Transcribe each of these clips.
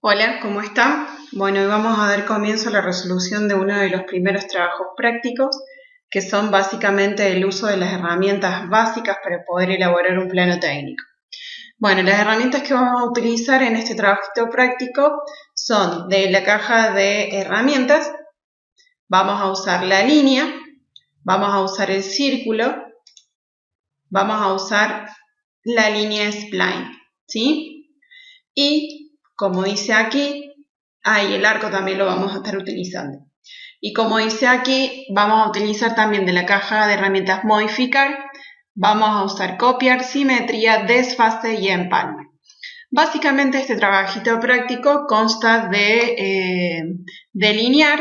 Hola, ¿cómo están? Bueno, hoy vamos a dar comienzo a la resolución de uno de los primeros trabajos prácticos, que son básicamente el uso de las herramientas básicas para poder elaborar un plano técnico. Bueno, las herramientas que vamos a utilizar en este trabajito práctico son de la caja de herramientas. Vamos a usar la línea, vamos a usar el círculo, vamos a usar la línea spline, ¿sí? Y como dice aquí, el arco también lo vamos a estar utilizando. Y como dice aquí, vamos a utilizar también de la caja de herramientas modificar. Vamos a usar copiar, simetría, desfase y empalme. Básicamente este trabajito práctico consta de delinear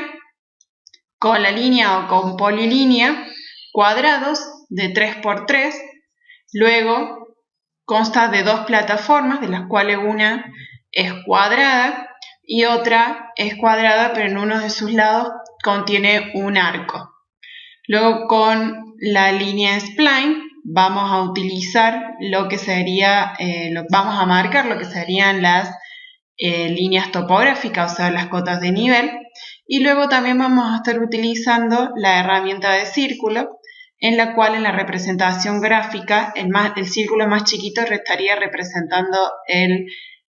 con la línea o con polilínea cuadrados de 3×3. Luego consta de dos plataformas, de las cuales una es cuadrada y otra es cuadrada, pero en uno de sus lados contiene un arco. Luego con la línea spline vamos a utilizar lo que sería, vamos a marcar lo que serían las líneas topográficas, o sea, las cotas de nivel. Y luego también vamos a estar utilizando la herramienta de círculo, en la cual en la representación gráfica el círculo más chiquito estaría representando el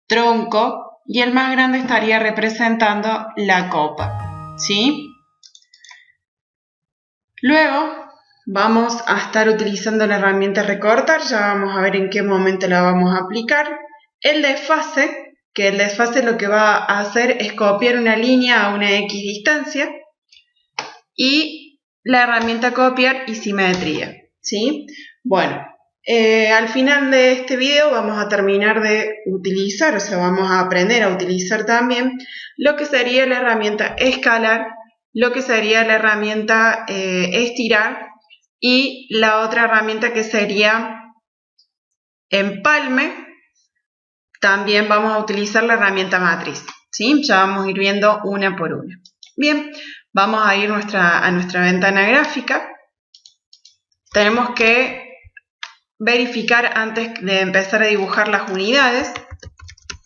tronco y el más grande estaría representando la copa, ¿sí? Luego vamos a estar utilizando la herramienta recortar, ya vamos a ver en qué momento la vamos a aplicar. El desfase, que el desfase lo que va a hacer es copiar una línea a una X distancia, y la herramienta copiar y simetría, ¿sí? Bueno, al final de este video vamos a terminar de utilizar, o sea, vamos a aprender a utilizar también lo que sería la herramienta escalar, lo que sería la herramienta estirar y la otra herramienta que sería empalme. También vamos a utilizar la herramienta matriz, ¿sí? Ya vamos a ir viendo una por una. Bien, vamos a ir a nuestra ventana gráfica. Tenemos que verificar antes de empezar a dibujar las unidades.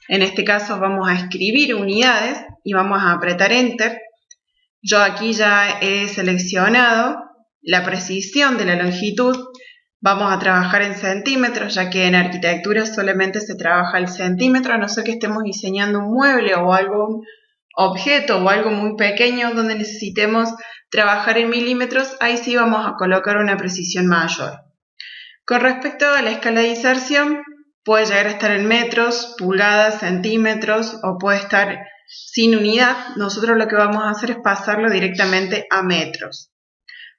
En este caso vamos a escribir unidades y vamos a apretar Enter. Yo aquí ya he seleccionado la precisión de la longitud. Vamos a trabajar en centímetros, ya que en arquitectura solamente se trabaja el centímetro, a no ser que estemos diseñando un mueble o algún objeto o algo muy pequeño donde necesitemos trabajar en milímetros. Ahí sí vamos a colocar una precisión mayor. Con respecto a la escala de inserción, puede llegar a estar en metros, pulgadas, centímetros o puede estar sin unidad. Nosotros lo que vamos a hacer es pasarlo directamente a metros.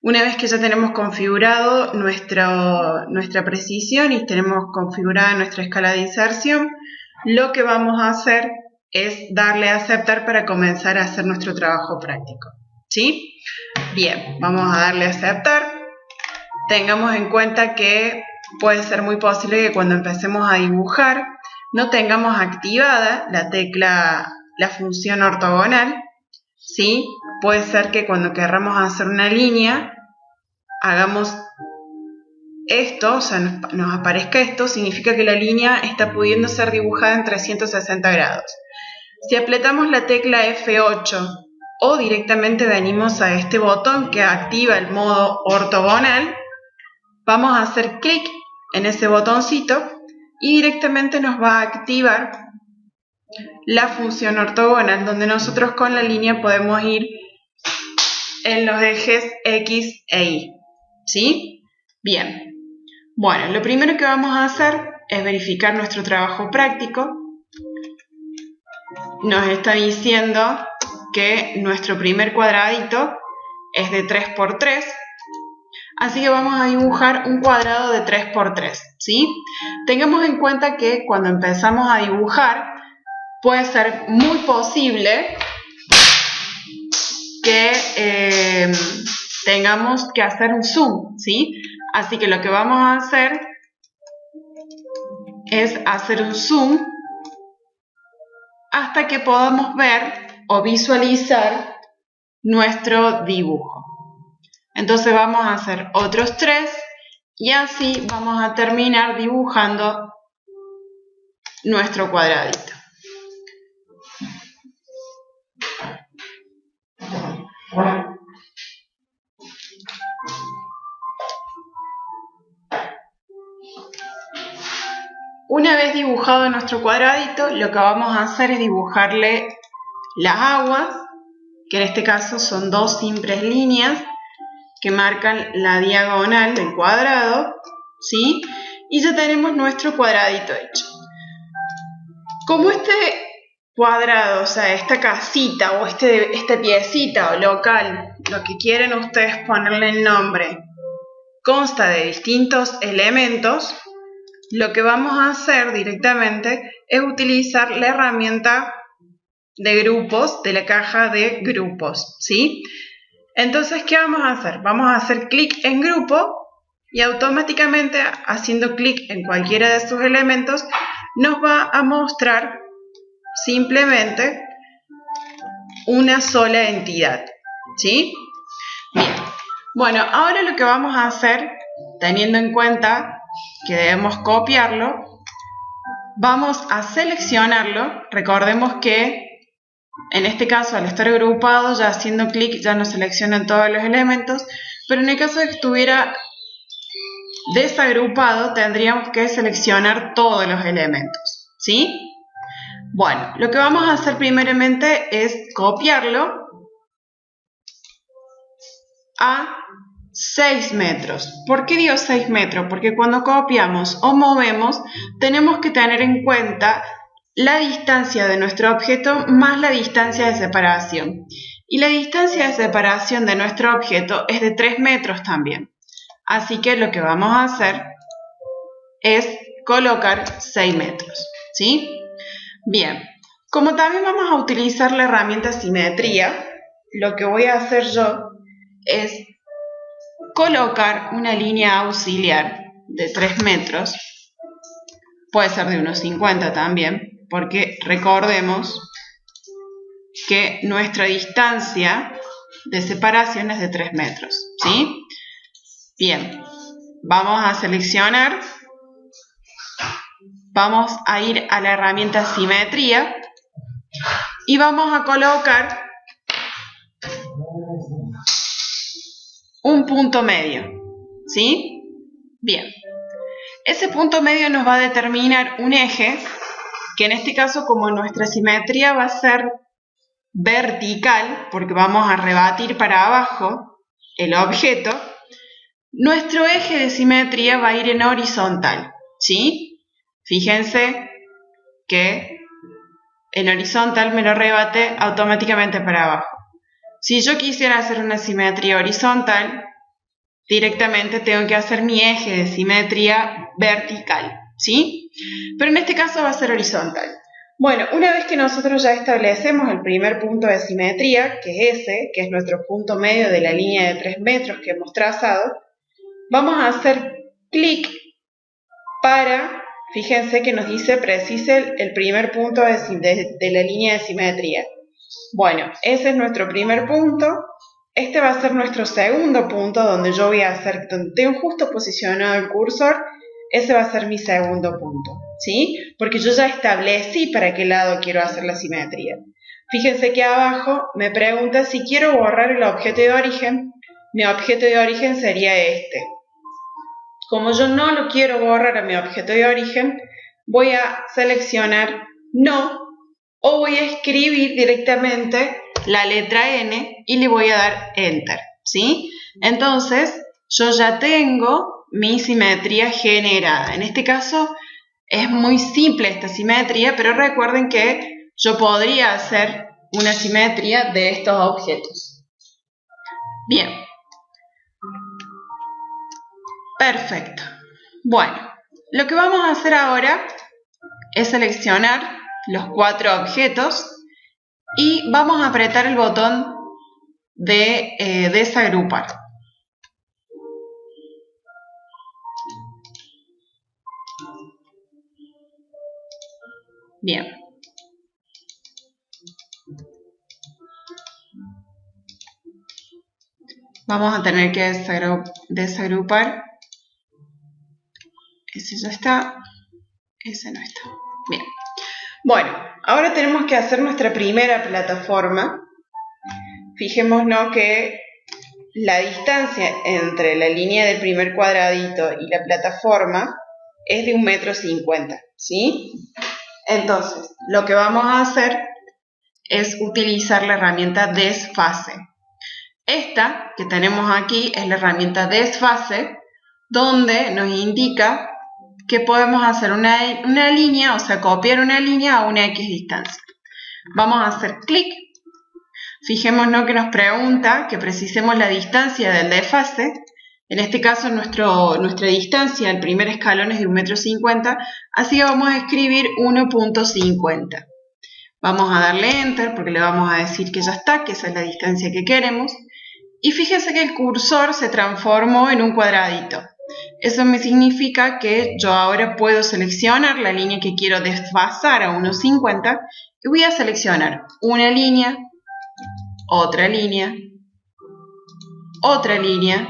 Una vez que ya tenemos configurado nuestra precisión y tenemos configurada nuestra escala de inserción, lo que vamos a hacer es darle a aceptar para comenzar a hacer nuestro trabajo práctico, ¿sí? Bien, vamos a darle a aceptar. Tengamos en cuenta que puede ser muy posible que cuando empecemos a dibujar no tengamos activada la función ortogonal, ¿sí? Puede ser que cuando querramos hacer una línea hagamos esto, o sea, nos aparezca esto, significa que la línea está pudiendo ser dibujada en 360 grados. Si apretamos la tecla F8 o directamente venimos a este botón que activa el modo ortogonal, vamos a hacer clic en ese botoncito y directamente nos va a activar la función ortogonal, donde nosotros con la línea podemos ir en los ejes X e Y, ¿sí? Bien. Bueno, lo primero que vamos a hacer es verificar nuestro trabajo práctico. Nos está diciendo que nuestro primer cuadradito es de 3×3, así que vamos a dibujar un cuadrado de 3×3, ¿sí? Tengamos en cuenta que cuando empezamos a dibujar puede ser muy posible que tengamos que hacer un zoom, ¿sí? Así que lo que vamos a hacer es hacer un zoom hasta que podamos ver o visualizar nuestro dibujo. Entonces vamos a hacer otros 3 y así vamos a terminar dibujando nuestro cuadradito. Una vez dibujado nuestro cuadradito, lo que vamos a hacer es dibujarle las aguas, que en este caso son dos simples líneas que marcan la diagonal del cuadrado, ¿sí? Y ya tenemos nuestro cuadradito hecho. Como este cuadrado, o sea, esta casita o esta piecita o local, lo que quieren ustedes ponerle el nombre, consta de distintos elementos, lo que vamos a hacer directamente es utilizar la herramienta de grupos de la caja de grupos, ¿sí? Entonces, ¿qué vamos a hacer? Vamos a hacer clic en grupo y automáticamente, haciendo clic en cualquiera de sus elementos, nos va a mostrar simplemente una sola entidad, ¿sí? Bien. Bueno, ahora lo que vamos a hacer, teniendo en cuenta que debemos copiarlo, vamos a seleccionarlo. Recordemos que en este caso, al estar agrupado, ya haciendo clic ya nos seleccionan todos los elementos, pero en el caso de que estuviera desagrupado tendríamos que seleccionar todos los elementos, ¿sí? Bueno, lo que vamos a hacer primeramente es copiarlo a 6 metros. ¿Por qué digo 6 metros? Porque cuando copiamos o movemos tenemos que tener en cuenta la distancia de nuestro objeto más la distancia de separación. Y la distancia de separación de nuestro objeto es de 3 metros también. Así que lo que vamos a hacer es colocar 6 metros, ¿sí? Bien, como también vamos a utilizar la herramienta simetría, lo que voy a hacer yo es colocar una línea auxiliar de 3 metros, puede ser de unos 50 también, porque recordemos que nuestra distancia de separación es de 3 metros, ¿sí? Bien, vamos a seleccionar, vamos a ir a la herramienta simetría y vamos a colocar un punto medio, ¿sí? Bien, ese punto medio nos va a determinar un eje, que en este caso, como nuestra simetría va a ser vertical, porque vamos a rebatir para abajo el objeto, nuestro eje de simetría va a ir en horizontal, ¿sí? Fíjense que en horizontal me lo rebate automáticamente para abajo. Si yo quisiera hacer una simetría horizontal, directamente tengo que hacer mi eje de simetría vertical, ¿sí? Pero en este caso va a ser horizontal. Bueno, una vez que nosotros ya establecemos el primer punto de simetría, que es ese, que es nuestro punto medio de la línea de 3 metros que hemos trazado, vamos a hacer clic para, fíjense que nos dice precise el primer punto de la línea de simetría. Bueno, ese es nuestro primer punto. Este va a ser nuestro segundo punto donde yo voy a hacer, donde tengo justo posicionado el cursor, ese va a ser mi segundo punto, ¿sí? Porque yo ya establecí para qué lado quiero hacer la simetría. Fíjense que abajo me pregunta si quiero borrar el objeto de origen. Mi objeto de origen sería este. Como yo no lo quiero borrar a mi objeto de origen, voy a seleccionar no, o voy a escribir directamente la letra N y le voy a dar Enter, ¿sí? Entonces, yo ya tengo mi simetría generada. En este caso, es muy simple esta simetría, pero recuerden que yo podría hacer una simetría de estos objetos. Bien. Perfecto. Bueno, lo que vamos a hacer ahora es seleccionar los 4 objetos y vamos a apretar el botón de desagrupar. Bien. Vamos a tener que desagrupar. Ese ya está, ese no está. Bien. Bueno, ahora tenemos que hacer nuestra primera plataforma. fijémonos que la distancia entre la línea del primer cuadradito y la plataforma es de 1,50 m, ¿sí? Entonces, lo que vamos a hacer es utilizar la herramienta desfase. Esta que tenemos aquí es la herramienta desfase, donde nos indica que podemos hacer una línea, o sea, copiar una línea a una X distancia. Vamos a hacer clic. Fijémonos que nos pregunta que precisemos la distancia del desfase. En este caso nuestra distancia, el primer escalón es de 1,50 m, así que vamos a escribir 1,50. Vamos a darle Enter porque le vamos a decir que ya está, que esa es la distancia que queremos. Y fíjense que el cursor se transformó en un cuadradito. Eso me significa que yo ahora puedo seleccionar la línea que quiero desfasar a 1,50 y voy a seleccionar una línea, otra línea, otra línea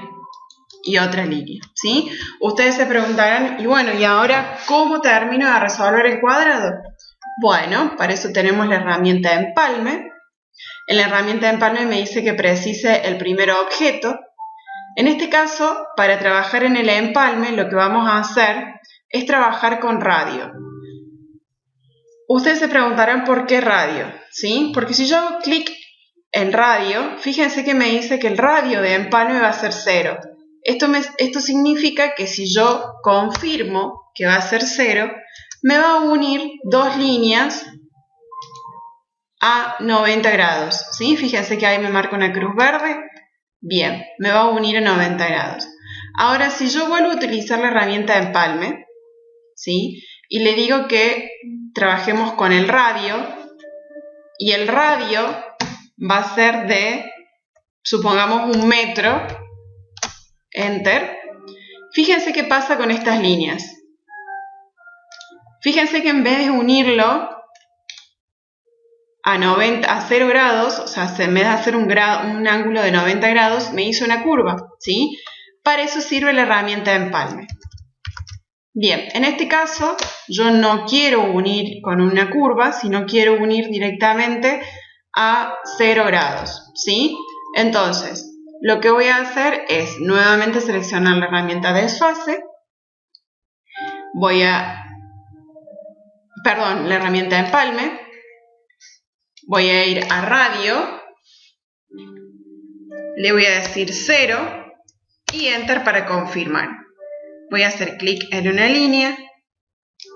y otra línea, ¿sí? Ustedes se preguntarán, y bueno, ¿y ahora cómo termino de resolver el cuadrado? Bueno, para eso tenemos la herramienta empalme. En la herramienta empalme me dice que precise el primer objeto. En este caso, para trabajar en el empalme, lo que vamos a hacer es trabajar con radio. Ustedes se preguntarán por qué radio, ¿sí? Porque si yo hago clic en radio, fíjense que me dice que el radio de empalme va a ser 0. Esto significa que si yo confirmo que va a ser 0, me va a unir dos líneas a 90 grados, ¿sí? Fíjense que ahí me marca una cruz verde. Bien, me va a unir a 90 grados. Ahora, si yo vuelvo a utilizar la herramienta de empalme, ¿sí? Y le digo que trabajemos con el radio, y el radio va a ser de, supongamos, 1 metro, Enter. Fíjense qué pasa con estas líneas. Fíjense que en vez de unirlo a 0 grados, o sea, en vez de hacer un ángulo de 90 grados, me hizo una curva, ¿sí? Para eso sirve la herramienta de empalme. Bien, en este caso yo no quiero unir con una curva, sino quiero unir directamente a 0 grados, ¿sí? Entonces, lo que voy a hacer es nuevamente seleccionar la herramienta de desfase. La herramienta de empalme. Voy a ir a radio. Le voy a decir 0 y Enter para confirmar. Voy a hacer clic en una línea,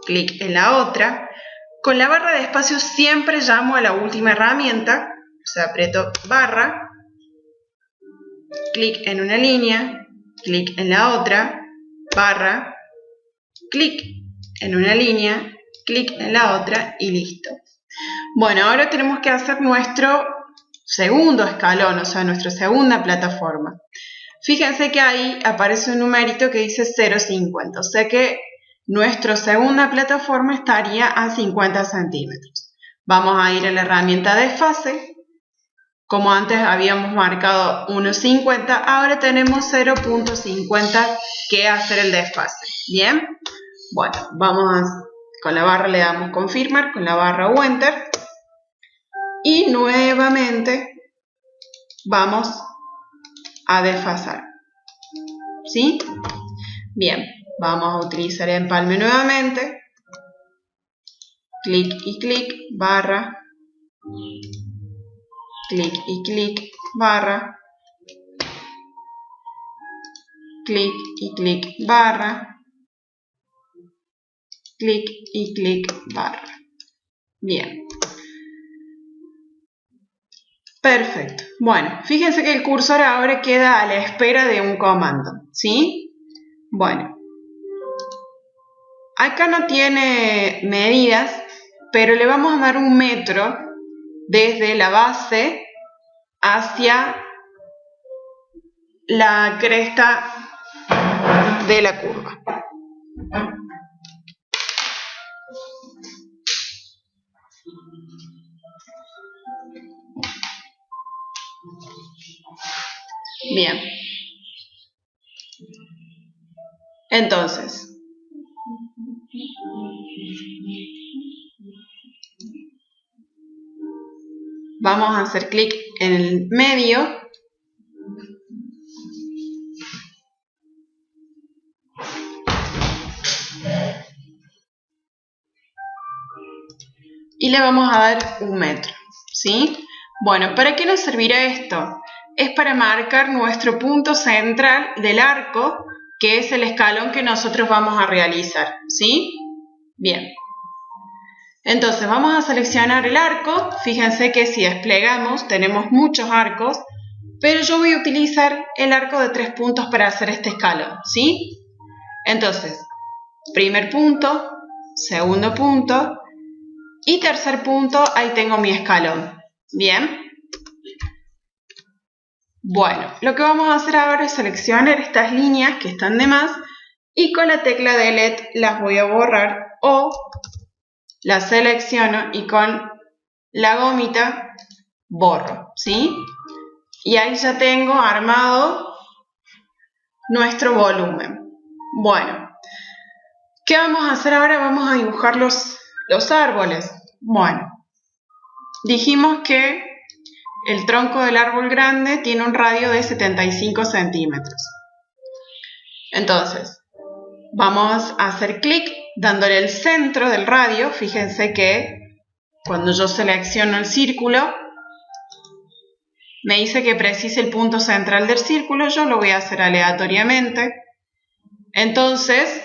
clic en la otra. Con la barra de espacio siempre llamo a la última herramienta, o sea, aprieto barra, clic en una línea, clic en la otra, barra, clic en una línea, clic en la otra y listo. Bueno, ahora tenemos que hacer nuestro segundo escalón, o sea, nuestra segunda plataforma. Fíjense que ahí aparece un numerito que dice 0,50, o sea que nuestra segunda plataforma estaría a 50 centímetros. Vamos a ir a la herramienta de desfase. Como antes habíamos marcado 1,50, ahora tenemos 0,50 que hacer el desfase. ¿Bien? Bueno, con la barra le damos confirmar, con la barra o Enter. Y nuevamente vamos a desfasar. ¿Sí? Bien, vamos a utilizar el empalme nuevamente. Clic y clic, barra. Clic y clic, barra. Clic y clic, barra. Clic y clic, barra. Bien. Perfecto. Bueno, fíjense que el cursor ahora queda a la espera de un comando, ¿sí? Bueno. Acá no tiene medidas, pero le vamos a dar 1 metro desde la base hacia la cresta de la curva. Bien. Entonces, vamos a hacer clic en el medio. Y le vamos a dar 1 metro, ¿sí? Bueno, ¿para qué nos servirá esto? Es para marcar nuestro punto central del arco, que es el escalón que nosotros vamos a realizar, ¿sí? Bien. Entonces vamos a seleccionar el arco. Fíjense que si desplegamos tenemos muchos arcos, pero yo voy a utilizar el arco de 3 puntos para hacer este escalón, ¿sí? Entonces, primer punto, segundo punto y tercer punto, ahí tengo mi escalón. Bien. Bueno, lo que vamos a hacer ahora es seleccionar estas líneas que están de más y con la tecla Delete las voy a borrar o las selecciono y con la gomita borro, ¿sí? Y ahí ya tengo armado nuestro volumen. Bueno, ¿qué vamos a hacer ahora? Vamos a dibujar los árboles. Bueno, dijimos que el tronco del árbol grande tiene un radio de 75 centímetros. Entonces, vamos a hacer clic dándole el centro del radio. Fíjense que cuando yo selecciono el círculo, me dice que precise el punto central del círculo. Yo lo voy a hacer aleatoriamente. Entonces,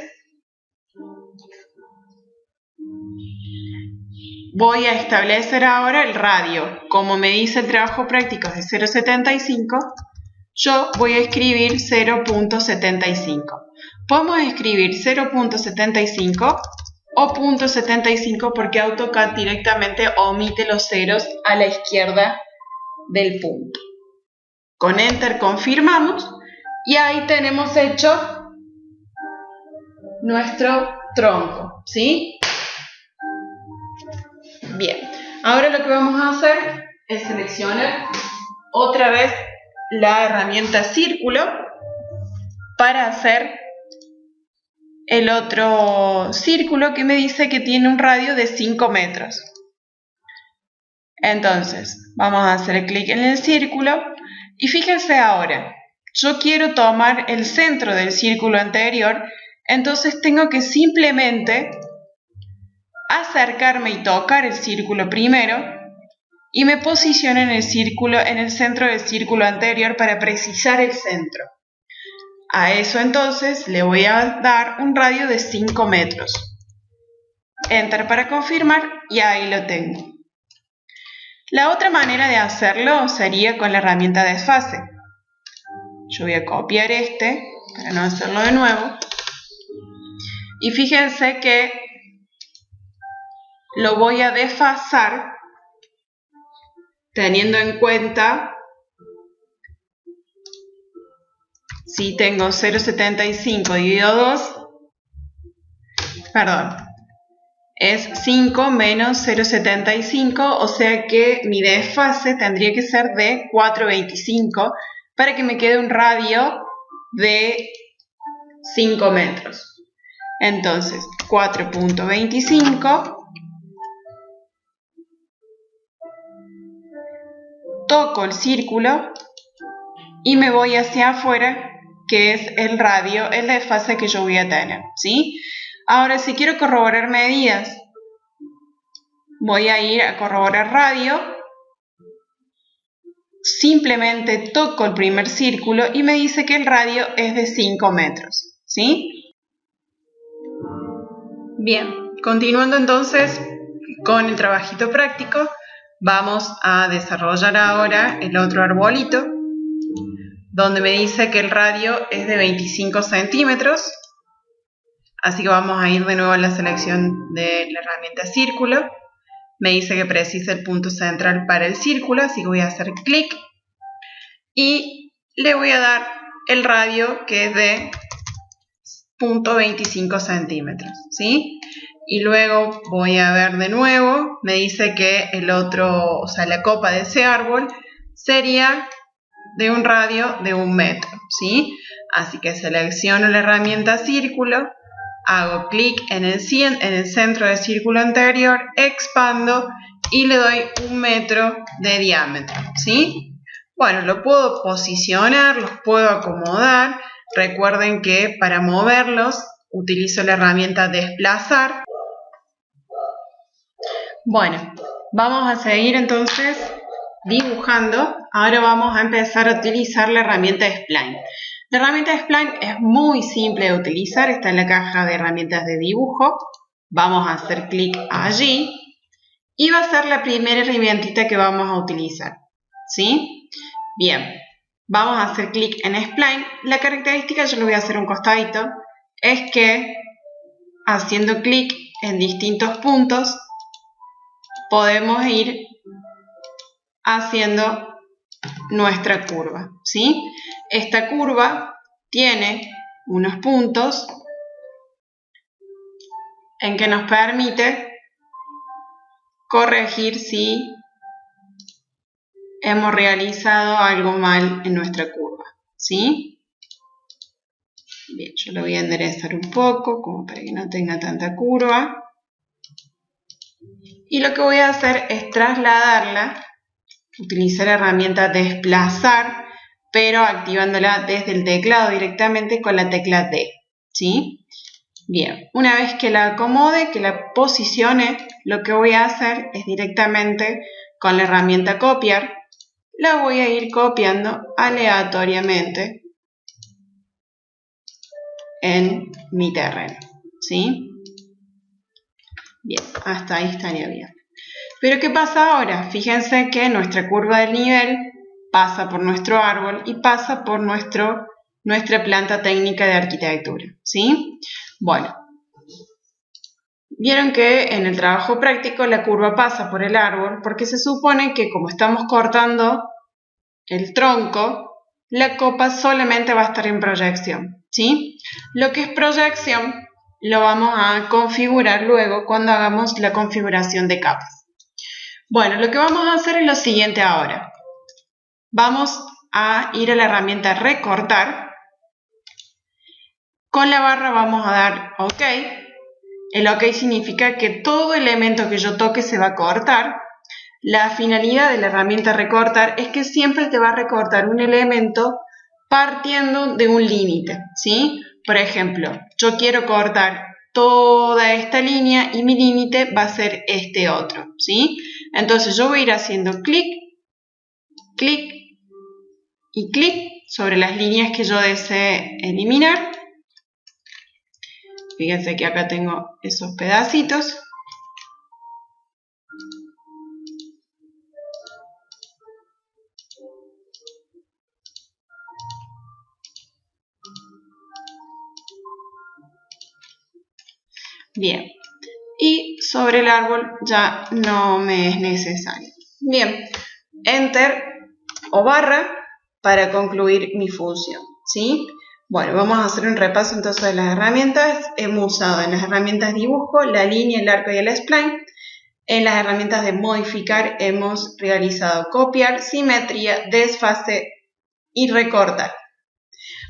voy a establecer ahora el radio. Como me dice el trabajo práctico es de 0,75, yo voy a escribir 0,75. Podemos escribir 0,75 o 0,75 porque AutoCAD directamente omite los ceros a la izquierda del punto. Con Enter confirmamos y ahí tenemos hecho nuestro tronco, ¿sí? Bien, ahora lo que vamos a hacer es seleccionar otra vez la herramienta círculo para hacer el otro círculo que me dice que tiene un radio de 5 metros. Entonces, vamos a hacer clic en el círculo y fíjense ahora, yo quiero tomar el centro del círculo anterior, entonces tengo que simplemente acercarme y tocar el círculo primero y me posiciono en el centro del círculo anterior para precisar el centro. A eso entonces le voy a dar un radio de 5 metros. Enter para confirmar y ahí lo tengo. La otra manera de hacerlo sería con la herramienta desfase. Yo voy a copiar este para no hacerlo de nuevo. Y fíjense que lo voy a desfasar teniendo en cuenta si tengo 0,75 dividido 2, perdón, es 5 menos 0,75, o sea que mi desfase tendría que ser de 4,25 para que me quede un radio de 5 metros. Entonces, 4,25, toco el círculo y me voy hacia afuera, que es el radio, el desfase que yo voy a tener, ¿sí? Ahora, si quiero corroborar medidas, voy a ir a corroborar radio, simplemente toco el primer círculo y me dice que el radio es de 5 metros, ¿sí? Bien, continuando entonces con el trabajito práctico, vamos a desarrollar ahora el otro arbolito, donde me dice que el radio es de 25 centímetros. Así que vamos a ir de nuevo a la selección de la herramienta círculo. Me dice que precisa el punto central para el círculo, así que voy a hacer clic y le voy a dar el radio que es de 0,25 centímetros, ¿sí? Y luego voy a ver de nuevo, me dice que el otro, o sea, la copa de ese árbol sería de un radio de 1 metro, ¿sí? Así que selecciono la herramienta círculo, hago clic en el centro del círculo anterior, expando y le doy 1 metro de diámetro, ¿sí? Bueno, lo puedo posicionar, los puedo acomodar. Recuerden que para moverlos utilizo la herramienta desplazar. Bueno, vamos a seguir entonces dibujando. Ahora vamos a empezar a utilizar la herramienta Spline. La herramienta Spline es muy simple de utilizar, está en la caja de herramientas de dibujo. Vamos a hacer clic allí y va a ser la primera herramientita que vamos a utilizar, ¿sí? Bien, vamos a hacer clic en Spline. La característica, yo lo voy a hacer un costadito, es que haciendo clic en distintos puntos podemos ir haciendo nuestra curva, ¿sí? Esta curva tiene unos puntos en que nos permite corregir si hemos realizado algo mal en nuestra curva, ¿sí? Bien, yo lo voy a enderezar un poco como para que no tenga tanta curva. Y lo que voy a hacer es trasladarla, utilizar la herramienta desplazar, pero activándola desde el teclado directamente con la tecla D, ¿sí? Bien, una vez que la acomode, que la posicione, lo que voy a hacer es directamente con la herramienta copiar, la voy a ir copiando aleatoriamente en mi terreno, ¿sí? Bien, hasta ahí estaría bien. Pero ¿qué pasa ahora? Fíjense que nuestra curva del nivel pasa por nuestro árbol y pasa por nuestra planta técnica de arquitectura, ¿sí? Bueno, vieron que en el trabajo práctico la curva pasa por el árbol porque se supone que como estamos cortando el tronco, la copa solamente va a estar en proyección, ¿sí? Lo que es proyección lo vamos a configurar luego cuando hagamos la configuración de capas. Bueno, lo que vamos a hacer es lo siguiente ahora. Vamos a ir a la herramienta recortar. Con la barra vamos a dar OK. El OK significa que todo elemento que yo toque se va a cortar. La finalidad de la herramienta recortar es que siempre te va a recortar un elemento partiendo de un límite, ¿sí? Por ejemplo, yo quiero cortar toda esta línea y mi límite va a ser este otro, ¿sí? Entonces yo voy a ir haciendo clic, clic y clic sobre las líneas que yo desee eliminar. Fíjense que acá tengo esos pedacitos. Bien, y sobre el árbol ya no me es necesario. Bien, Enter o barra para concluir mi función, ¿sí? Bueno, vamos a hacer un repaso entonces de las herramientas. Hemos usado en las herramientas dibujo la línea, el arco y el spline. En las herramientas de modificar hemos realizado copiar, simetría, desfase y recortar.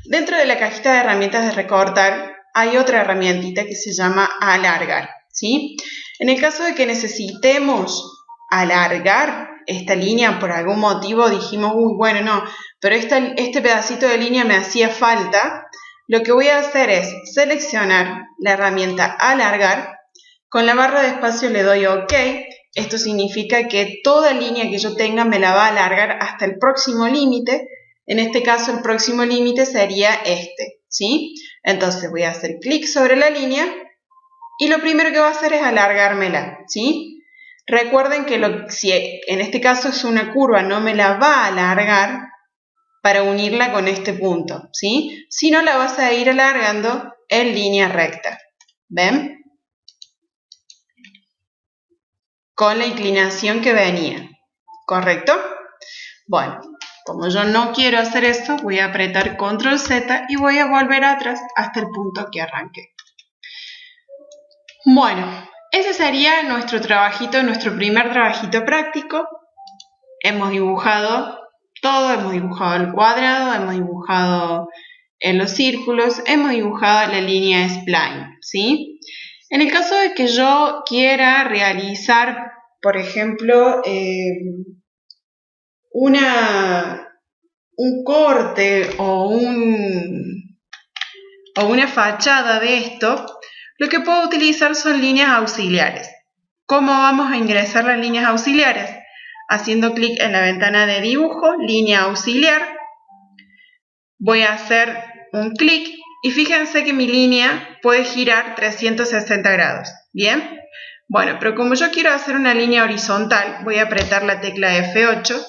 Dentro de la cajita de herramientas de recortar hay otra herramientita que se llama alargar, ¿sí? En el caso de que necesitemos alargar esta línea por algún motivo, dijimos, uy, bueno, no, pero este pedacito de línea me hacía falta, lo que voy a hacer es seleccionar la herramienta alargar, con la barra de espacio le doy OK, esto significa que toda línea que yo tenga me la va a alargar hasta el próximo límite. En este caso el próximo límite sería este, ¿sí? Entonces voy a hacer clic sobre la línea y lo primero que va a hacer es alargármela, ¿sí? Recuerden que si en este caso es una curva, no me la va a alargar para unirla con este punto, ¿sí? Sino la vas a ir alargando en línea recta, ¿ven? Con la inclinación que venía, ¿correcto? Bueno, como yo no quiero hacer esto, voy a apretar Control Z y voy a volver atrás hasta el punto que arranqué. Bueno, ese sería nuestro trabajito, nuestro primer trabajito práctico. Hemos dibujado todo, hemos dibujado el cuadrado, hemos dibujado los círculos, hemos dibujado la línea spline, ¿sí? En el caso de que yo quiera realizar por ejemplo, un corte o una fachada de esto, lo que puedo utilizar son líneas auxiliares. ¿Cómo vamos a ingresar las líneas auxiliares? Haciendo clic en la ventana de dibujo, línea auxiliar, voy a hacer un clic y fíjense que mi línea puede girar 360 grados. ¿Bien? Bueno, pero como yo quiero hacer una línea horizontal, voy a apretar la tecla F8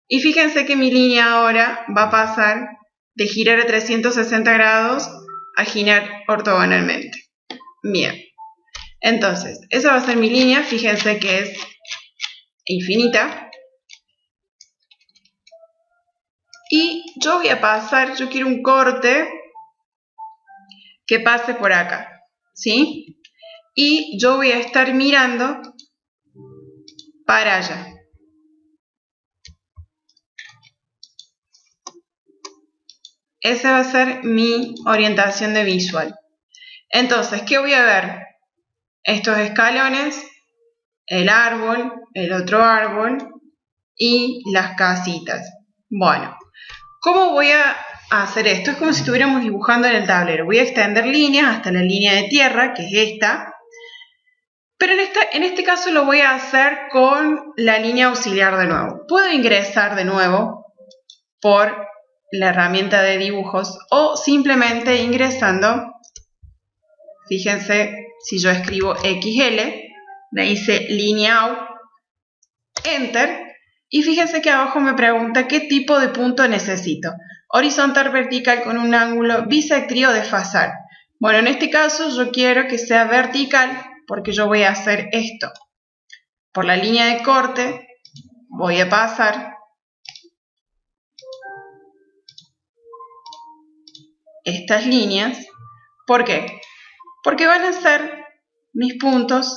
y fíjense que mi línea ahora va a pasar de girar a 360 grados a girar ortogonalmente. Bien, entonces, esa va a ser mi línea, fíjense que es infinita. Y yo voy a pasar, yo quiero un corte que pase por acá, ¿sí? Y yo voy a estar mirando para allá. Esa va a ser mi orientación de visual. Entonces, ¿qué voy a ver? Estos escalones, el árbol, el otro árbol y las casitas. Bueno, ¿cómo voy a hacer esto? Es como si estuviéramos dibujando en el tablero. Voy a extender líneas hasta la línea de tierra, que es esta. Pero en este caso lo voy a hacer con la línea auxiliar de nuevo. Puedo ingresar de nuevo por la herramienta de dibujos o simplemente ingresando, fíjense, si yo escribo XL, le dice lineal, Enter, y fíjense que abajo me pregunta qué tipo de punto necesito. Horizontal, vertical, con un ángulo bisectriz o desfasar. Bueno, en este caso yo quiero que sea vertical porque yo voy a hacer esto. Por la línea de corte voy a pasar estas líneas. ¿Por qué? Porque van a ser mis puntos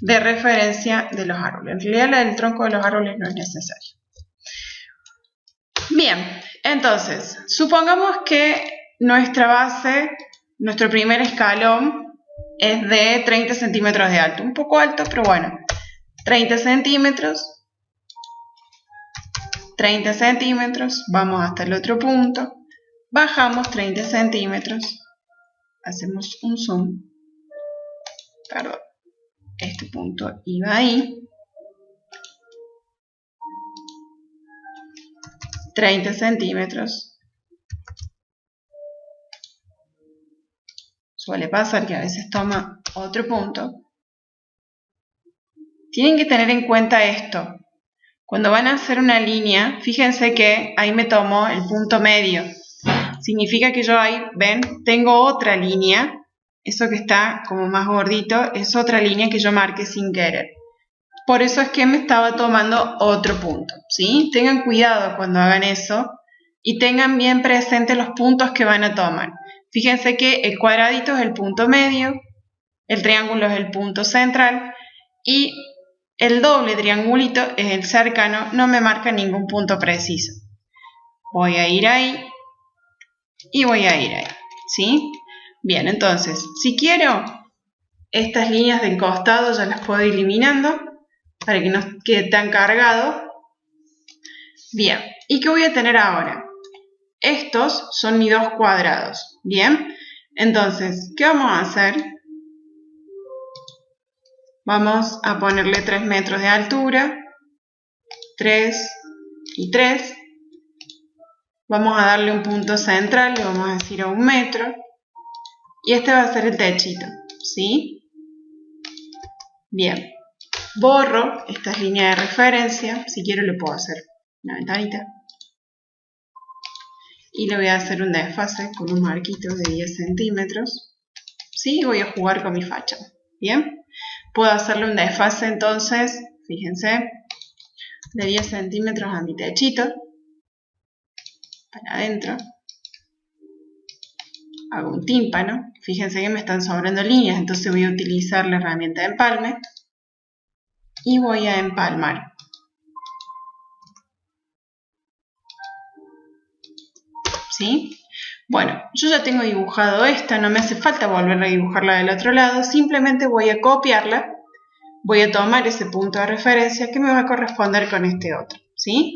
de referencia de los árboles. En realidad la del tronco de los árboles no es necesario. Bien, entonces, supongamos que nuestra base, nuestro primer escalón es de 30 centímetros de alto. Un poco alto, pero bueno. 30 centímetros. 30 centímetros. Vamos hasta el otro punto. Bajamos 30 centímetros. Hacemos un zoom. Perdón. Este punto iba ahí. 30 centímetros. Suele pasar que a veces toma otro punto. Tienen que tener en cuenta esto. Cuando van a hacer una línea, fíjense que ahí me tomó el punto medio. Significa que yo ahí, ven, tengo otra línea. Eso que está como más gordito es otra línea que yo marqué sin querer. Por eso es que me estaba tomando otro punto, ¿sí? Tengan cuidado cuando hagan eso y tengan bien presentes los puntos que van a tomar. Fíjense que el cuadradito es el punto medio, el triángulo es el punto central y el doble triangulito es el cercano, no me marca ningún punto preciso. Voy a ir ahí y voy a ir ahí, ¿sí? Bien, entonces, si quiero, estas líneas del costado ya las puedo ir eliminando para que no quede tan cargado. Bien, ¿y qué voy a tener ahora? Estos son mis dos cuadrados, ¿bien? Entonces, ¿qué vamos a hacer? Vamos a ponerle 3 metros de altura, 3 y 3. Vamos a darle un punto central, le vamos a decir a 1 metro. Y este va a ser el techito, ¿sí? Bien. Borro estas líneas de referencia, si quiero le puedo hacer una ventanita. Y le voy a hacer un desfase con un marquito de 10 centímetros. ¿Sí? Voy a jugar con mi facha. Bien. Puedo hacerle un desfase entonces, fíjense, de 10 centímetros a mi techito. Para adentro. Hago un tímpano. Fíjense que me están sobrando líneas, entonces voy a utilizar la herramienta de empalme. Y voy a empalmar. ¿Sí? Bueno, yo ya tengo dibujado esta, no me hace falta volver a dibujarla del otro lado, simplemente voy a copiarla voy a tomar ese punto de referencia que me va a corresponder con este otro, ¿sí?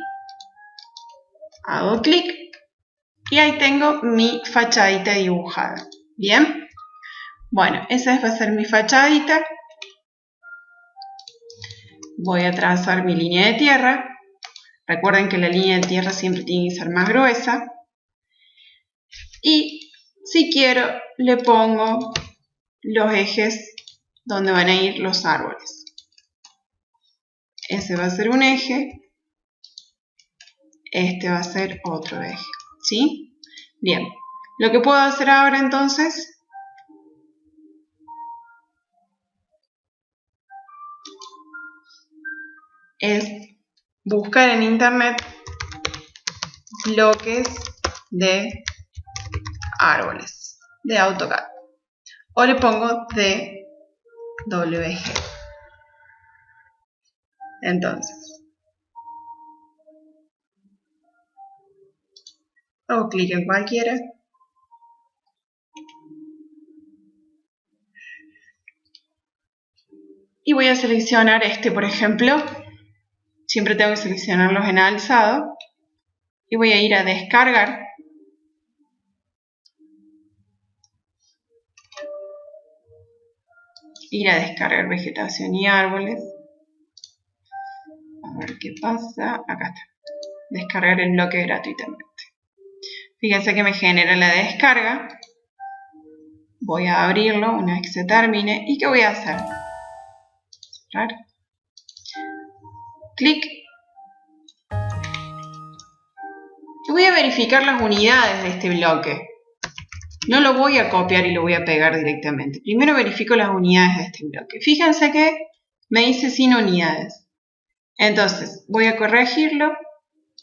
Hago clic y ahí tengo mi fachadita dibujada. ¿Bien? Bueno, esa va a ser mi fachadita. Voy a trazar mi línea de tierra. Recuerden que la línea de tierra siempre tiene que ser más gruesa. Y si quiero, le pongo los ejes donde van a ir los árboles. Ese va a ser un eje. Este va a ser otro eje. ¿Sí? Bien. Lo que puedo hacer ahora entonces es buscar en internet bloques de árboles de AutoCAD. O le pongo DWG. Entonces, hago clic en cualquiera. Y voy a seleccionar este, por ejemplo. Siempre tengo que seleccionarlos en alzado. Y voy a ir a descargar. Ir a descargar vegetación y árboles. A ver qué pasa. Acá está. Descargar el bloque gratuitamente. Fíjense que me genera la descarga. Voy a abrirlo una vez que se termine. ¿Y qué voy a hacer? Cerrar. Clic. Y voy a verificar las unidades de este bloque. No lo voy a copiar y lo voy a pegar directamente. Primero verifico las unidades de este bloque. Fíjense que me dice sin unidades. Entonces voy a corregirlo.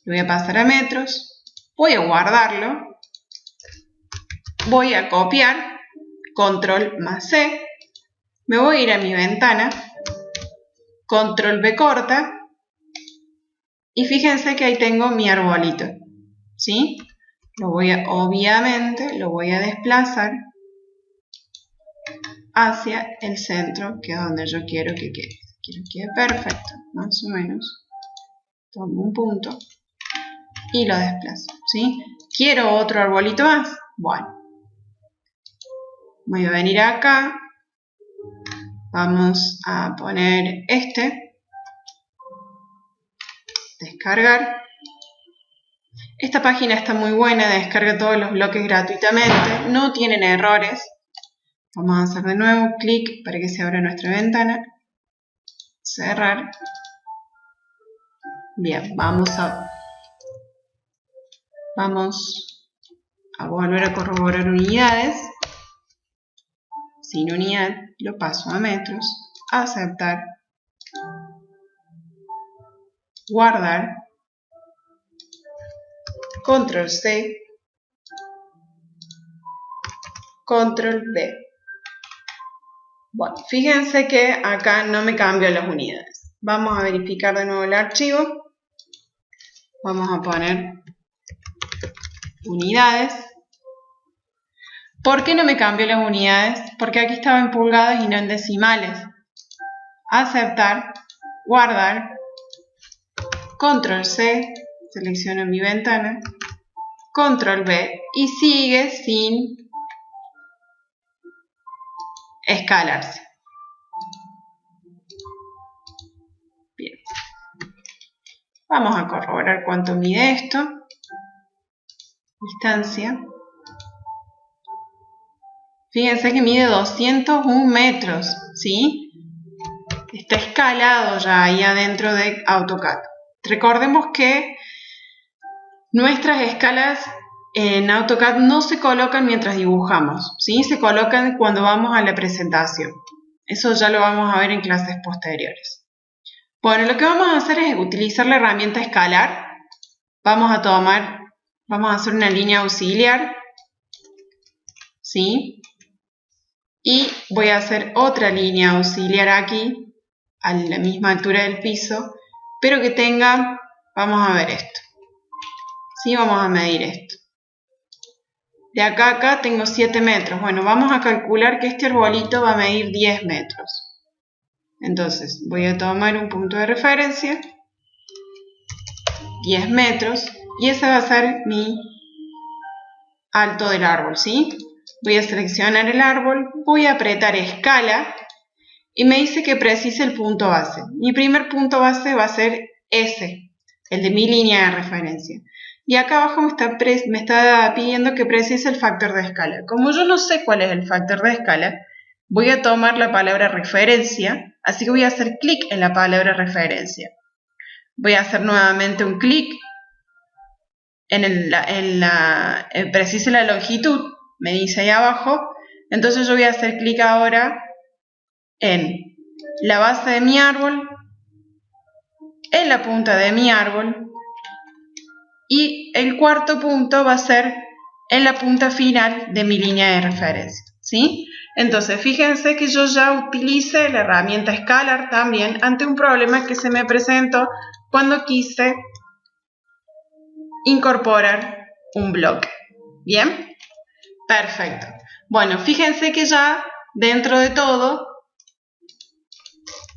Lo voy a pasar a metros. Voy a guardarlo. Voy a copiar. Control más C. Me voy a ir a mi ventana. Control V corta. Y fíjense que ahí tengo mi arbolito. ¿Sí? Obviamente lo voy a desplazar hacia el centro, que es donde yo quiero que quede. Quiero que quede perfecto, más o menos. Tomo un punto y lo desplazo, ¿sí? ¿Quiero otro arbolito más? Bueno. Voy a venir acá. Vamos a poner este. Descargar. Esta página está muy buena, descarga todos los bloques gratuitamente, no tienen errores. Vamos a hacer de nuevo clic para que se abra nuestra ventana. Cerrar. Bien, vamos a volver a corroborar unidades. Sin unidad lo paso a metros. Aceptar. Guardar. Control C. Control V. Bueno, fíjense que acá no me cambió las unidades. Vamos a verificar de nuevo el archivo. Vamos a poner unidades. ¿Por qué no me cambió las unidades? Porque aquí estaba en pulgadas y no en decimales. Aceptar, guardar, Control C, selecciono mi ventana, Control V y sigue sin escalarse. Bien. Vamos a corroborar cuánto mide esto. Distancia. Fíjense que mide 201 metros, ¿sí? Está escalado ya ahí adentro de AutoCAD. Recordemos que nuestras escalas en AutoCAD no se colocan mientras dibujamos, ¿sí? Se colocan cuando vamos a la presentación. Eso ya lo vamos a ver en clases posteriores. Bueno, lo que vamos a hacer es utilizar la herramienta escalar. Vamos a hacer una línea auxiliar, ¿sí? Y voy a hacer otra línea auxiliar aquí, a la misma altura del piso, pero que tenga, vamos a ver esto. Sí, vamos a medir esto. De acá a acá tengo 7 metros. Bueno, vamos a calcular que este arbolito va a medir 10 metros. Entonces voy a tomar un punto de referencia, 10 metros, y ese va a ser mi alto del árbol, ¿sí? Voy a seleccionar el árbol, voy a apretar escala y me dice que precise el punto base. Mi primer punto base va a ser ese, el de mi línea de referencia. Y acá abajo me está pidiendo que precise el factor de escala. Como yo no sé cuál es el factor de escala, voy a tomar la palabra referencia, así que voy a hacer clic en la palabra referencia. Voy a hacer nuevamente un clic precise la longitud, me dice ahí abajo. Entonces yo voy a hacer clic ahora en la base de mi árbol, en la punta de mi árbol, y el cuarto punto va a ser en la punta final de mi línea de referencia, ¿sí? Entonces fíjense que yo ya utilicé la herramienta Scalar también ante un problema que se me presentó cuando quise incorporar un bloque. ¿Bien? Perfecto. Bueno, fíjense que ya dentro de todo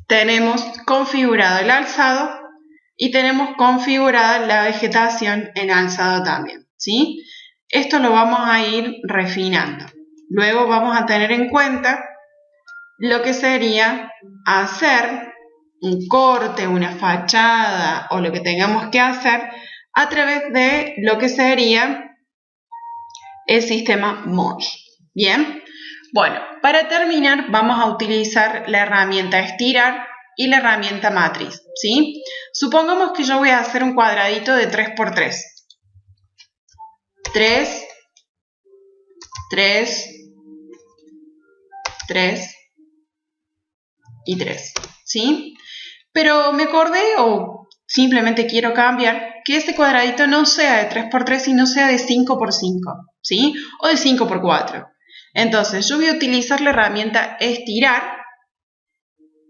tenemos configurado el alzado y tenemos configurada la vegetación en alzado también, ¿sí? Esto lo vamos a ir refinando. Luego vamos a tener en cuenta lo que sería hacer un corte, una fachada o lo que tengamos que hacer a través de lo que sería el sistema Mosh. Bien, bueno, para terminar vamos a utilizar la herramienta estirar y la herramienta matriz, ¿sí? Supongamos que yo voy a hacer un cuadradito de 3×3. 3, 3, 3 y 3, ¿sí? Pero me acordé o simplemente quiero cambiar que este cuadradito no sea de 3×3 sino sea de 5×5, ¿sí? O de 5×4. Entonces yo voy a utilizar la herramienta estirar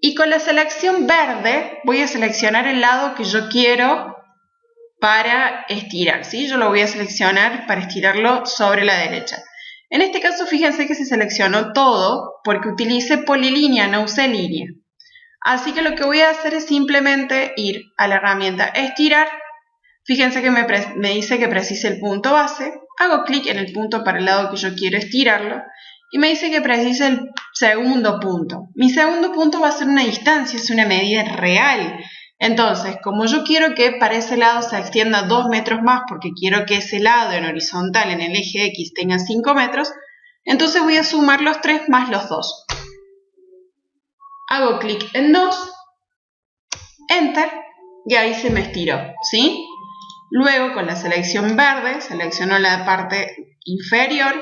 y con la selección verde voy a seleccionar el lado que yo quiero para estirar, ¿sí? Yo lo voy a seleccionar para estirarlo sobre la derecha. En este caso fíjense que se seleccionó todo porque utilicé polilínea, no usé línea. Así que lo que voy a hacer es simplemente ir a la herramienta estirar. Fíjense que me dice que precise el punto base. Hago clic en el punto para el lado que yo quiero estirarlo. Y me dice que precise el segundo punto. Mi segundo punto va a ser una distancia, es una medida real. Entonces, como yo quiero que para ese lado se extienda 2 metros más, porque quiero que ese lado en horizontal en el eje X tenga 5 metros, entonces voy a sumar los 3 más los 2. Hago clic en 2, Enter, y ahí se me estiró, ¿sí? Luego con la selección verde, selecciono la parte inferior,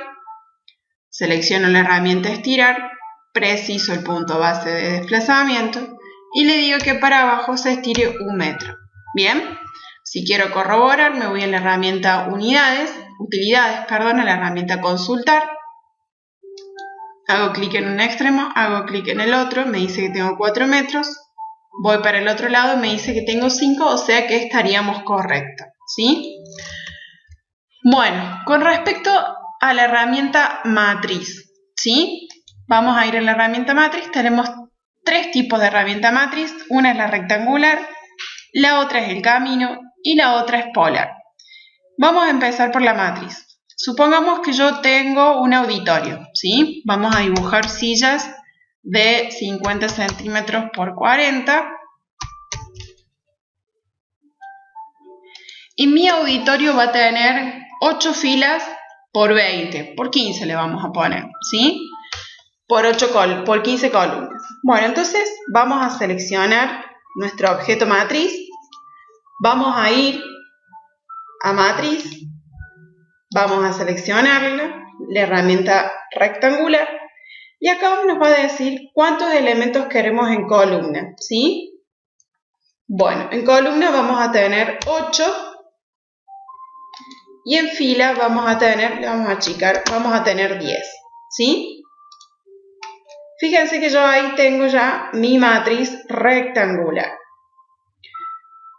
selecciono la herramienta estirar, preciso el punto base de desplazamiento y le digo que para abajo se estire 1 metro. Bien, si quiero corroborar me voy a la herramienta utilidades, a la herramienta consultar. Hago clic en un extremo, hago clic en el otro, me dice que tengo 4 metros, voy para el otro lado, me dice que tengo 5, o sea que estaríamos correctos, ¿sí? Bueno, con respecto a la herramienta matriz, ¿sí? Vamos a ir a la herramienta matriz, tenemos 3 tipos de herramienta matriz, una es la rectangular, la otra es el camino y la otra es polar. Vamos a empezar por la matriz. Supongamos que yo tengo un auditorio, ¿sí? Vamos a dibujar sillas de 50 centímetros por 40. Y mi auditorio va a tener 8 filas por 20, por 15 le vamos a poner, ¿sí? Por 15 columnas. Bueno, entonces vamos a seleccionar nuestro objeto matriz. Vamos a ir a matriz. Vamos a seleccionarla, la herramienta rectangular, y acá nos va a decir cuántos elementos queremos en columna, ¿sí? Bueno, en columna vamos a tener 8 y en fila vamos a tener 10, ¿sí? Fíjense que yo ahí tengo ya mi matriz rectangular.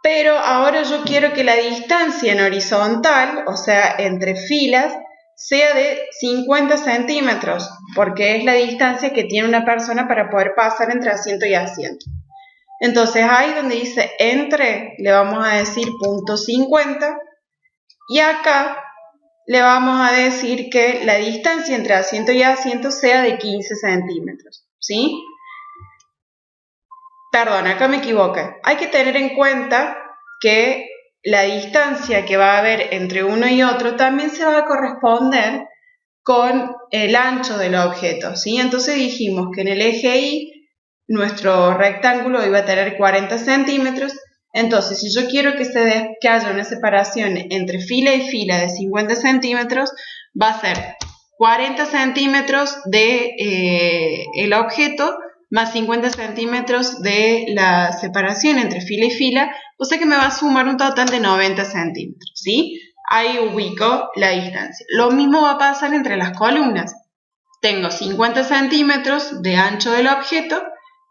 Pero ahora yo quiero que la distancia en horizontal, o sea, entre filas, sea de 50 centímetros, porque es la distancia que tiene una persona para poder pasar entre asiento y asiento. Entonces ahí donde dice entre, le vamos a decir punto 50 y acá le vamos a decir que la distancia entre asiento y asiento sea de 15 centímetros, ¿sí? Perdón, acá me equivoqué. Hay que tener en cuenta que la distancia que va a haber entre uno y otro también se va a corresponder con el ancho del objeto, ¿sí? Entonces dijimos que en el eje Y nuestro rectángulo iba a tener 40 centímetros. Entonces, si yo quiero que haya una separación entre fila y fila de 50 centímetros, va a ser 40 centímetros de el objeto más 50 centímetros de la separación entre fila y fila, o sea que me va a sumar un total de 90 centímetros, ¿sí? Ahí ubico la distancia. Lo mismo va a pasar entre las columnas. Tengo 50 centímetros de ancho del objeto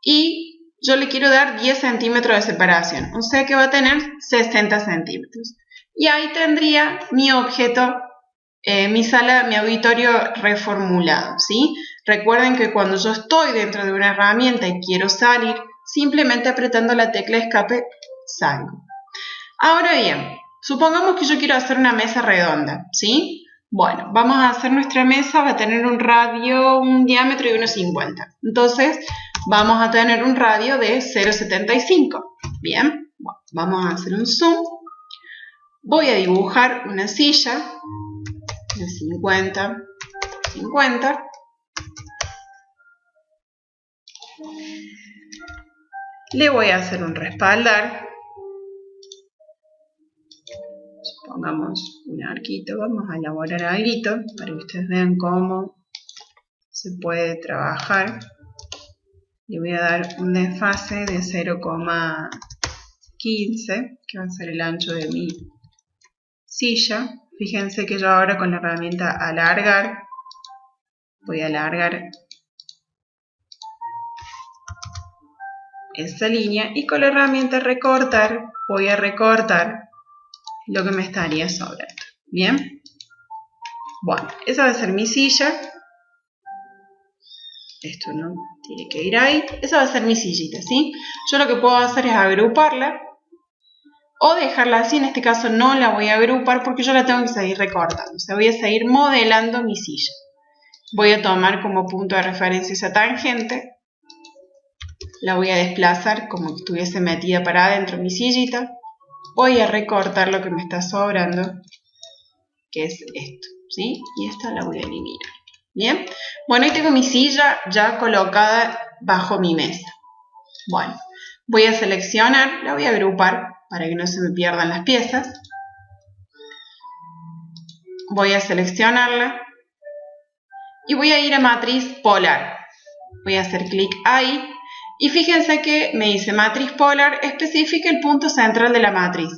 y yo le quiero dar 10 centímetros de separación, o sea que va a tener 60 centímetros. Y ahí tendría mi objeto, mi sala, mi auditorio reformulado, ¿sí? Recuerden que cuando yo estoy dentro de una herramienta y quiero salir, simplemente apretando la tecla escape, salgo. Ahora bien, supongamos que yo quiero hacer una mesa redonda, ¿sí? Bueno, vamos a hacer nuestra mesa, va a tener un radio, un diámetro de 1,50. Entonces, vamos a tener un radio de 0,75. Bien, bueno, vamos a hacer un zoom. Voy a dibujar una silla de 50, 50. Le voy a hacer un respaldar. Pongamos un arquito, vamos a elaborar algo para que ustedes vean cómo se puede trabajar. Le voy a dar un desfase de 0,15, que va a ser el ancho de mi silla. Fíjense que yo ahora con la herramienta alargar, voy a alargar esa línea y con la herramienta recortar, voy a recortar lo que me estaría sobrando. Bien, bueno, esa va a ser mi silla. Esto no tiene que ir ahí. Esa va a ser mi sillita, ¿sí? Yo lo que puedo hacer es agruparla o dejarla así. En este caso no la voy a agrupar porque yo la tengo que seguir recortando. O sea, voy a seguir modelando mi silla. Voy a tomar como punto de referencia esa tangente. La voy a desplazar como que estuviese metida para adentro mi sillita. Voy a recortar lo que me está sobrando, que es esto, ¿sí? Y esta la voy a eliminar. Bien, bueno, ahí tengo mi silla ya colocada bajo mi mesa. Bueno, voy a seleccionar, la voy a agrupar para que no se me pierdan las piezas. Voy a seleccionarla y voy a ir a matriz polar. Voy a hacer clic ahí y fíjense que me dice matriz polar, especifica el punto central de la matriz.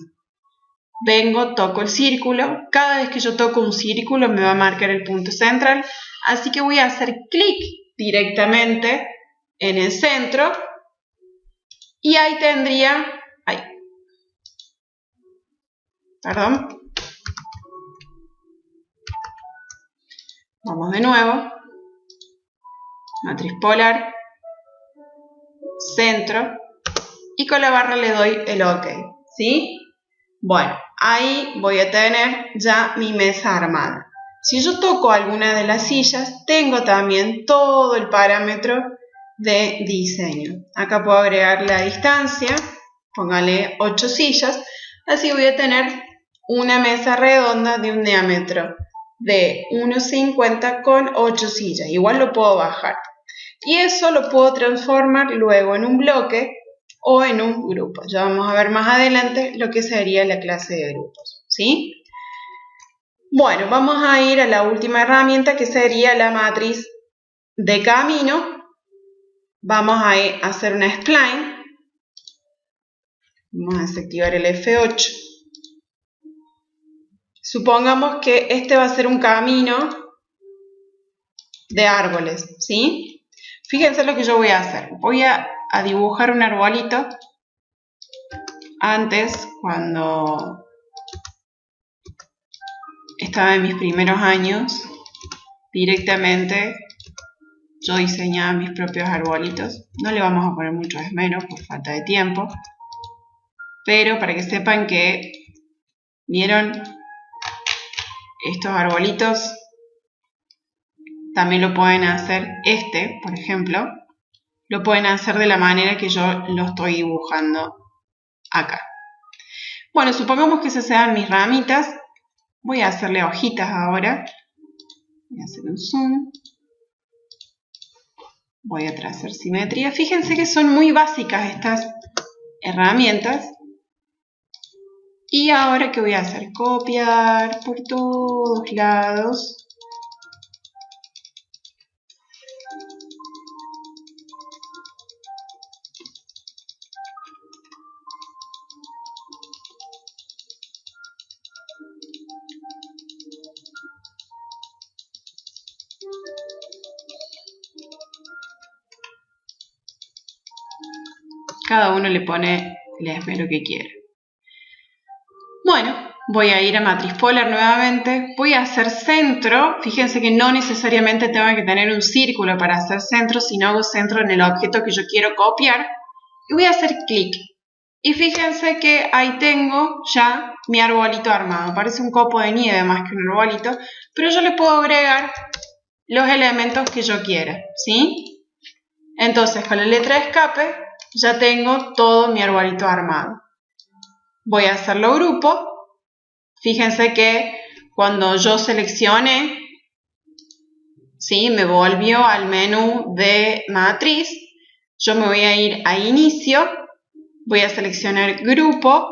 Vengo, toco el círculo, cada vez que yo toco un círculo me va a marcar el punto central, así que voy a hacer clic directamente en el centro y ahí tendría, vamos de nuevo, matriz polar, centro y con la barra le doy el OK, ¿sí? Bueno, ahí voy a tener ya mi mesa armada. Si yo toco alguna de las sillas, tengo también todo el parámetro de diseño. Acá puedo agregar la distancia, póngale 8 sillas, así voy a tener una mesa redonda de un diámetro de 1,50 con 8 sillas. Igual lo puedo bajar. Y eso lo puedo transformar luego en un bloque o en un grupo. Ya vamos a ver más adelante lo que sería la clase de grupos, ¿sí? Bueno, vamos a ir a la última herramienta que sería la matriz de camino. Vamos a hacer una spline. Vamos a desactivar el F8. Supongamos que este va a ser un camino de árboles, ¿sí? Fíjense lo que yo voy a hacer. Voy a dibujar un arbolito. Antes, cuando estaba en mis primeros años, directamente yo diseñaba mis propios arbolitos. No le vamos a poner mucho esmero por falta de tiempo, pero para que sepan que, ¿vieron? Estos arbolitos también lo pueden hacer, por ejemplo, lo pueden hacer de la manera que yo lo estoy dibujando acá. Bueno, supongamos que esas sean mis ramitas. Voy a hacerle hojitas ahora. Voy a hacer un zoom. Voy a trazar simetría. Fíjense que son muy básicas estas herramientas. Y ahora, ¿qué voy a hacer? Copiar por todos lados. Cada uno le pone el esmero que quiere. Bueno, voy a ir a matriz polar nuevamente. Voy a hacer centro. Fíjense que no necesariamente tengo que tener un círculo para hacer centro, sino hago centro en el objeto que yo quiero copiar. Y voy a hacer clic. Y fíjense que ahí tengo ya mi arbolito armado. Parece un copo de nieve más que un arbolito, pero yo le puedo agregar los elementos que yo quiera, ¿sí? Entonces, con la letra de escape ya tengo todo mi arbolito armado. Voy a hacerlo grupo. Fíjense que cuando yo seleccioné, ¿sí? Me volvió al menú de matriz. Yo me voy a ir a inicio. Voy a seleccionar grupo.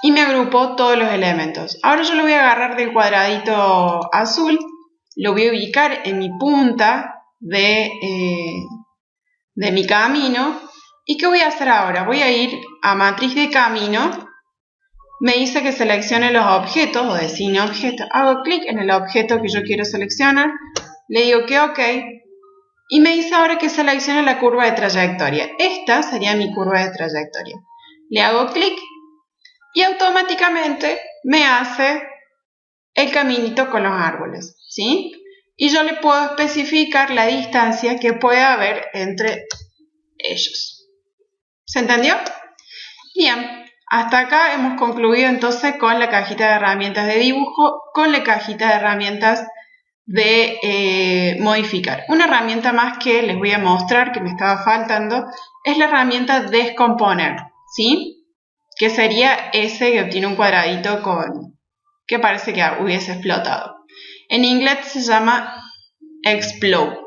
Y me agrupó todos los elementos. Ahora yo lo voy a agarrar del cuadradito azul. Lo voy a ubicar en mi punta de mi camino. ¿Y qué voy a hacer ahora? Voy a ir a matriz de camino. Me dice que seleccione los objetos o designe objeto. Hago clic en el objeto que yo quiero seleccionar. Le digo que OK. Y me dice ahora que seleccione la curva de trayectoria. Esta sería mi curva de trayectoria. Le hago clic y automáticamente me hace el caminito con los árboles, ¿sí? Y yo le puedo especificar la distancia que puede haber entre ellos. ¿Se entendió? Bien, hasta acá hemos concluido entonces con la cajita de herramientas de dibujo, con la cajita de herramientas de modificar. Una herramienta más que les voy a mostrar que me estaba faltando es la herramienta descomponer, ¿sí? Que sería ese que obtiene un cuadradito que parece que hubiese explotado. En inglés se llama explode.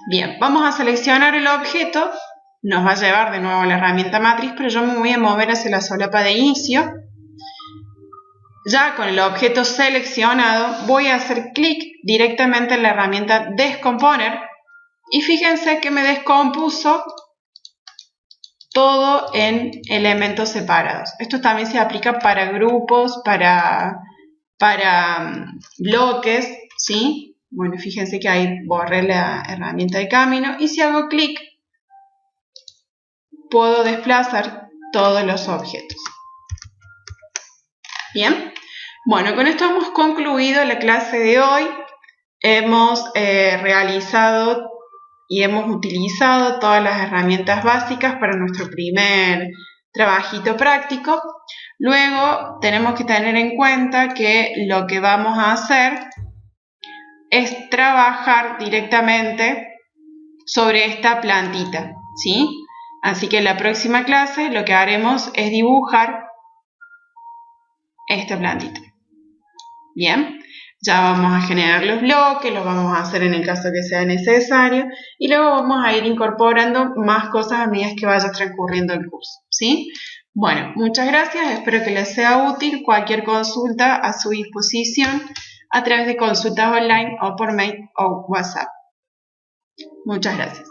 Bien, vamos a seleccionar el objeto. Nos va a llevar de nuevo a la herramienta matriz, pero yo me voy a mover hacia la solapa de inicio. Ya con el objeto seleccionado voy a hacer clic directamente en la herramienta descomponer y fíjense que me descompuso todo en elementos separados. Esto también se aplica para grupos, para bloques, ¿sí? Bueno, fíjense que ahí borré la herramienta de camino y si hago clic puedo desplazar todos los objetos. Bien, bueno, con esto hemos concluido la clase de hoy. Hemos realizado y hemos utilizado todas las herramientas básicas para nuestro primer trabajito práctico. Luego tenemos que tener en cuenta que lo que vamos a hacer es trabajar directamente sobre esta plantita, ¿sí? Así que en la próxima clase lo que haremos es dibujar esta plantita. Bien, ya vamos a generar los bloques, los vamos a hacer en el caso que sea necesario y luego vamos a ir incorporando más cosas a medida que vaya transcurriendo el curso, ¿sí? Bueno, muchas gracias, espero que les sea útil. Cualquier consulta a su disposición a través de consultas online o por mail o WhatsApp. Muchas gracias.